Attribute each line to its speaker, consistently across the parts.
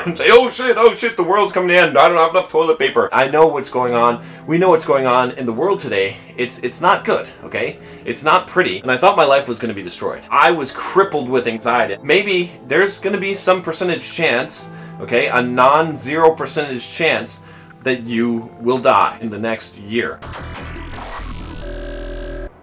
Speaker 1: and say, oh shit, the world's coming to end. I don't have enough toilet paper. I know what's going on. We know what's going on in the world today. It's not good, okay? It's not pretty. And I thought my life was going to be destroyed. I was crippled with anxiety. Maybe there's going to be some percentage chance, okay, a non-zero percentage chance that you will die in the next year.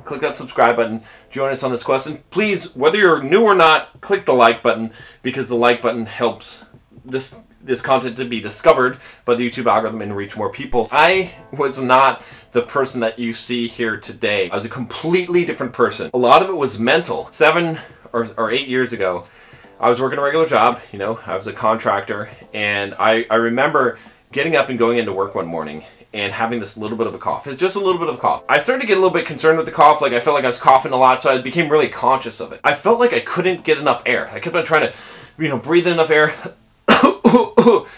Speaker 1: Click that subscribe button, join us on this quest, and please, whether you're new or not, click the like button, because the like button helps this content to be discovered by the YouTube algorithm and reach more people. I was not the person that you see here today. I was a completely different person. A lot of it was mental. 7 or 8 years ago, I was working a regular job, you know, I was a contractor, and I remember getting up and going into work one morning and having this little bit of a cough. It's just a little bit of a cough. I started to get a little bit concerned with the cough, like I felt like I was coughing a lot, so I became really conscious of it. I felt like I couldn't get enough air. I kept on trying to, you know, breathe in enough air.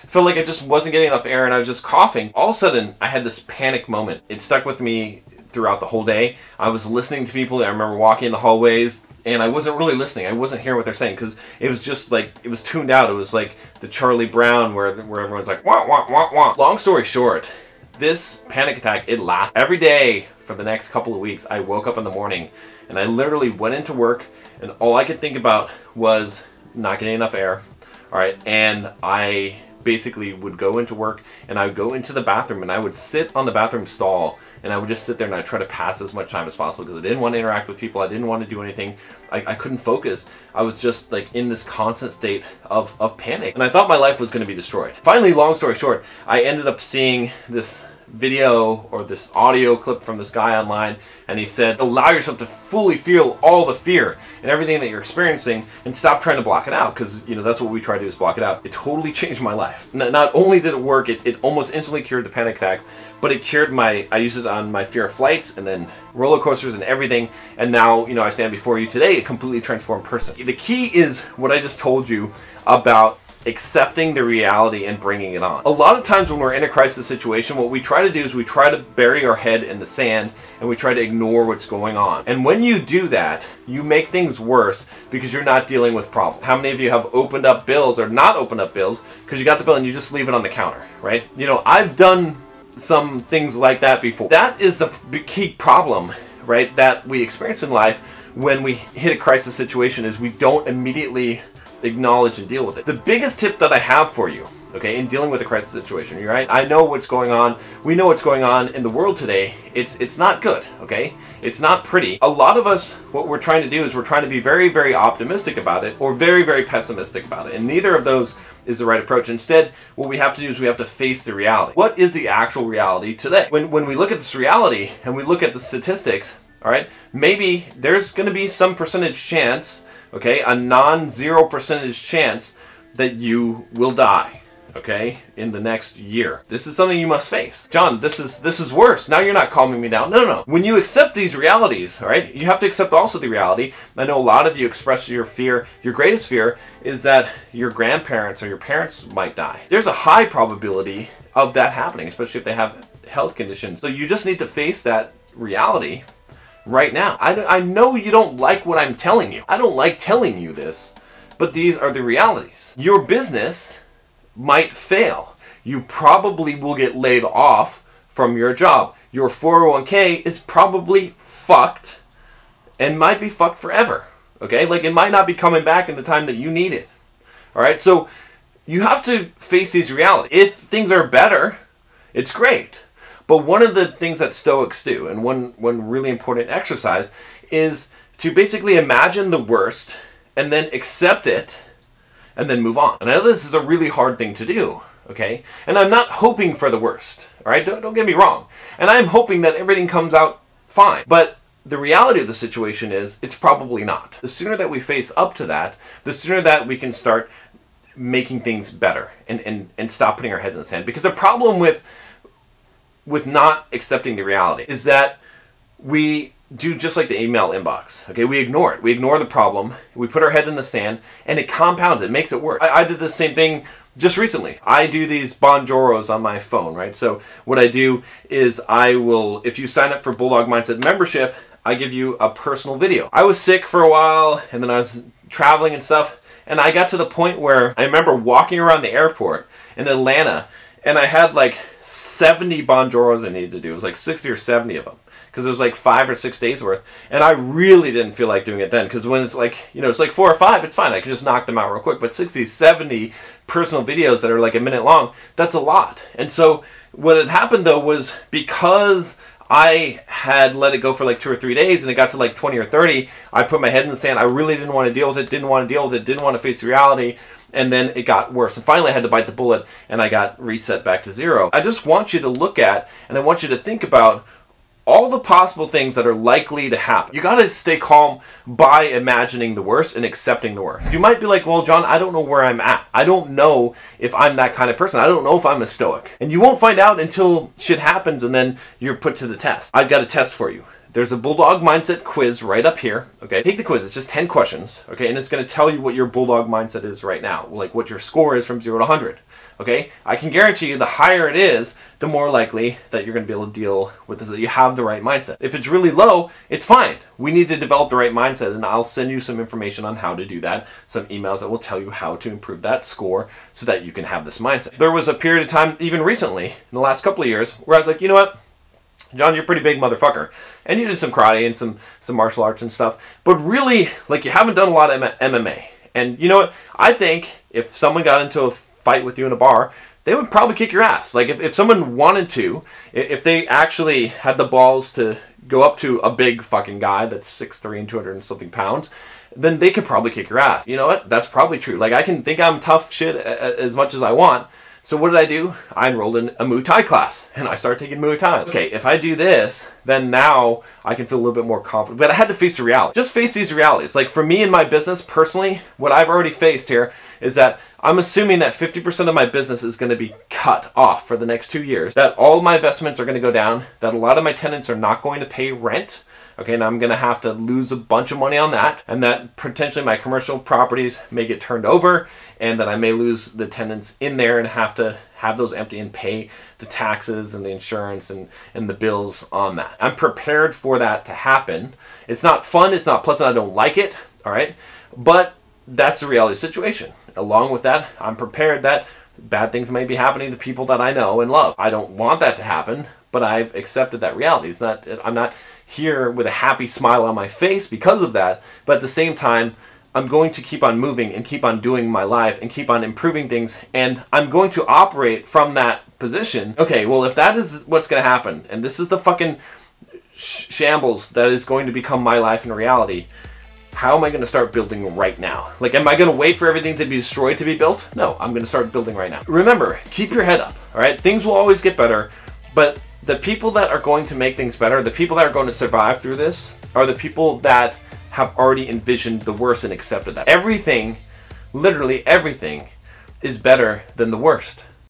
Speaker 1: Felt like I just wasn't getting enough air and I was just coughing. All of a sudden, I had this panic moment. It stuck with me throughout the whole day. I was listening to people. I remember walking in the hallways, and I wasn't really listening. I wasn't hearing what they're saying because it was just like, it was tuned out. It was like the Charlie Brown where everyone's like, wah, wah, wah, wah. Long story short, this panic attack, it lasted. Every day for the next couple of weeks, I woke up in the morning and I literally went into work and all I could think about was not getting enough air. All right, and I basically would go into work and I would go into the bathroom and I would sit on the bathroom stall and I would just sit there and I'd try to pass as much time as possible because I didn't want to interact with people. I didn't want to do anything. I couldn't focus. I was just like in this constant state of panic. And I thought my life was going to be destroyed. Finally, long story short, I ended up seeing this video or this audio clip from this guy online, and he said, allow yourself to fully feel all the fear and everything that you're experiencing and stop trying to block it out, because you know that's what we try to do, is block it out. It totally changed my life. Not only did it work, it almost instantly cured the panic attacks, but it cured I used it on my fear of flights and then roller coasters and everything, and now, you know, I stand before you today a completely transformed person. The key is what I just told you about accepting the reality and bringing it on. A lot of times when we're in a crisis situation, what we try to do is we try to bury our head in the sand and we try to ignore what's going on. And when you do that, you make things worse because you're not dealing with problems. How many of you have opened up bills or not opened up bills because you got the bill and you just leave it on the counter, right? You know, I've done some things like that before. That is the key problem, right, that we experience in life when we hit a crisis situation, is we don't immediately acknowledge and deal with it. The biggest tip that I have for you, okay, in dealing with a crisis situation, you're right, I know what's going on. We know what's going on in the world today. It's not good, okay? It's not pretty. A lot of us, what we're trying to do is we're trying to be very, very optimistic about it or very, very pessimistic about it. And neither of those is the right approach. Instead, what we have to do is we have to face the reality. What is the actual reality today? When we look at this reality and we look at the statistics, all right, maybe there's going to be some percentage chance, okay, a non-zero percentage chance that you will die, okay, in the next year. This is something you must face. John, this is worse. Now you're not calming me down. No. When you accept these realities, all right, you have to accept also the reality. I know a lot of you express your fear. Your greatest fear is that your grandparents or your parents might die. There's a high probability of that happening, especially if they have health conditions. So you just need to face that reality right now. I know you don't like what I'm telling you. I don't like telling you this, but these are the realities. Your business might fail. You probably will get laid off from your job. Your 401k is probably fucked and might be fucked forever. Okay? Like, it might not be coming back in the time that you need it. All right? So you have to face these realities. If things are better, it's great. But one of the things that Stoics do, and one really important exercise, is to basically imagine the worst and then accept it and then move on. And I know this is a really hard thing to do, okay? And I'm not hoping for the worst, all right? Don't get me wrong. And I'm hoping that everything comes out fine. But the reality of the situation is it's probably not. The sooner that we face up to that, the sooner that we can start making things better and stop putting our head in the sand. Because the problem with not accepting the reality is that we do just like the email inbox. Okay, we ignore it. We ignore the problem. We put our head in the sand, and it compounds. It makes it worse. I did the same thing just recently. I do these bonjoros on my phone, right? So what I do is I will, if you sign up for Bulldog Mindset membership, I give you a personal video. I was sick for a while, and then I was traveling and stuff, And I got to the point where I remember walking around the airport in Atlanta, and I had like 70 Bonjoros I needed to do. It was like 60 or 70 of them, because it was like 5 or 6 days worth. And I really didn't feel like doing it then, because when it's like, you know, it's like 4 or 5, it's fine. I can just knock them out real quick. But 60, 70 personal videos that are like a minute long, that's a lot. And so what had happened though was, because I had let it go for like 2 or 3 days and it got to like 20 or 30, I put my head in the sand. I really didn't want to deal with it, didn't want to face the reality. And then it got worse. And finally I had to bite the bullet, and I got reset back to 0. I just want you to look at, and I want you to think about all the possible things that are likely to happen. You got to stay calm by imagining the worst and accepting the worst. You might be like, well, John, I don't know where I'm at. I don't know if I'm that kind of person. I don't know if I'm a Stoic. And you won't find out until shit happens, and then you're put to the test. I've got a test for you. There's a Bulldog mindset quiz right up here. Okay, take the quiz. It's just 10 questions. Okay, and it's going to tell you what your Bulldog mindset is right now, like what your score is from 0 to 100. Okay, I can guarantee you the higher it is, the more likely that you're going to be able to deal with this, that you have the right mindset. If it's really low, it's fine. We need to develop the right mindset, and I'll send you some information on how to do that, some emails that will tell you how to improve that score so that you can have this mindset. There was a period of time, even recently, in the last couple of years, where I was like, you know what? John, you're a pretty big motherfucker. And you did some karate and some martial arts and stuff. But really, like, you haven't done a lot of MMA. And you know what? I think if someone got into a fight with you in a bar, they would probably kick your ass. Like, if someone wanted to, if they actually had the balls to go up to a big fucking guy that's 6'3" and 200 and something pounds, then they could probably kick your ass. You know what? That's probably true. Like, I can think I'm tough shit as much as I want. So what did I do? I enrolled in a Muay Thai class, and I started taking Muay Thai. Okay, if I do this, then now I can feel a little bit more confident. But I had to face the reality. Just face these realities. Like, for me in my business, personally, what I've already faced here is that I'm assuming that 50% of my business is going to be cut off for the next 2 years, that all of my investments are going to go down, that a lot of my tenants are not going to pay rent. Okay, and I'm going to have to lose a bunch of money on that, and that potentially my commercial properties may get turned over, and that I may lose the tenants in there and have to have those empty and pay the taxes and the insurance and the bills on that. I'm prepared for that to happen. It's not fun, it's not pleasant, I don't like it, all right? But that's the reality situation. Along with that, I'm prepared that bad things may be happening to people that I know and love. I don't want that to happen, but I've accepted that reality. It's not, I'm not here with a happy smile on my face because of that, but at the same time, I'm going to keep on moving and keep on doing my life and keep on improving things, and I'm going to operate from that position. Okay, well, if that is what's going to happen, and this is the fucking shambles that is going to become my life in reality, how am I going to start building right now? Like, am I going to wait for everything to be destroyed to be built? No, I'm going to start building right now. Remember, keep your head up, all right? Things will always get better, but the people that are going to make things better, the people that are going to survive through this, are the people that have already envisioned the worst and accepted that. Everything, literally everything, is better than the worst.